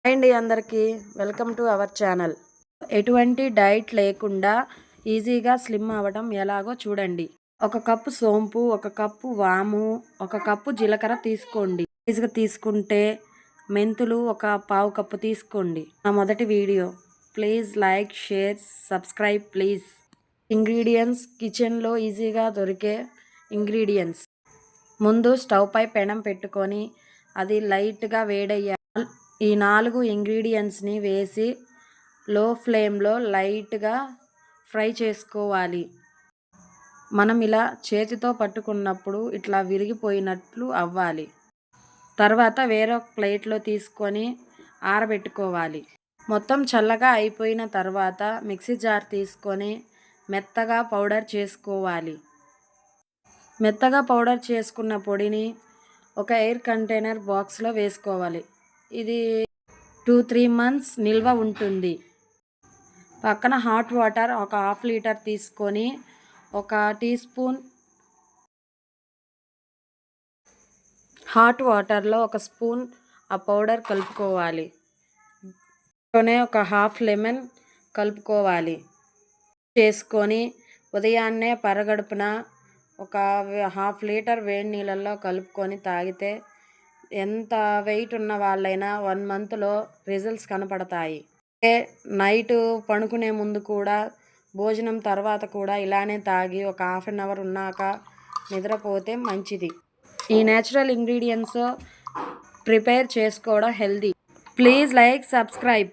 Hi అండి అందరికీ welcome to our channel. ఎటువంటి డైట్ లేకుండా ఈజీగా స్లిమ్ అవ్వడం ఎలాగో చూడండి. 1 కప్పు సోంపు, 1 కప్పు వాము, 1 కప్పు జీలకర్ర తీసుకోండి. ఈజీగా తీసుకుంటే మెంతులు 1/4 కప్పు తీసుకోండి. నా మొదటి video. Please like, share, subscribe please. Ingredients కిచెన్లో ఈజీగా దొరికే ఇంగ్రీడియంట్స్. ముందు స్టవ్ పై పెనం పెట్టుకొని అది లైట్గా వేడయ్యాలి. ఈ 4 ఇంగ్రీడియంట్స్ని వేసి లో ఫ్లేమ్లో లైట్గా ఫ్రై చేసుకోవాలి. మనం ఇలా చేతితో పట్టుకున్నప్పుడు ఇట్లా విరిగిపోయినట్లు అవ్వాలి. తర్వాత వేరొక ప్లేట్లో తీసుకొని ఆరబెట్టుకోవాలి. మొత్తం చల్లగా అయిపోయిన తర్వాత మిక్సీ జార్ తీసుకొని మెత్తగా పౌడర్ చేసుకోవాలి. మెత్తగా పౌడర్ చేసుకున్న పొడిని ఒక ఎయిర్ కంటైనర్ బాక్స్లో వేసుకోవాలి. ఇది 2-3 months నిల్వ ఉంటుంది. పక్కన హాట్ వాటర్ ఒక 1/2 లీటర్ తీసుకొని 1 టీ స్పూన్ హాట్ వాటర్లో 1 స్పూన్ ఆ పౌడర్ కలుపుకోవాలి. ఒక 1/2 లెమన్ కలుపుకోవాలి. చేసుకొని ఉదయాన్నే పరగడుపున ఒక 1/2 లీటర్ వేడి నీళ్ళల్లో కలుపుకొని తాగితే ఎంత వెయిట్ ఉన్న వాళ్ళైనా 1 monthలో రిజల్ట్స్ కనపడతాయి. నైట్ పడుకునే ముందు కూడా, భోజనం తర్వాత కూడా ఇలానే తాగి ఒక 1/2 hour ఉన్నాక నిద్రపోతే మంచిది. ఈ నేచురల్ ఇంగ్రీడియంట్స్ ప్రిపేర్ చేసుకోవడం హెల్దీ. Please like, subscribe.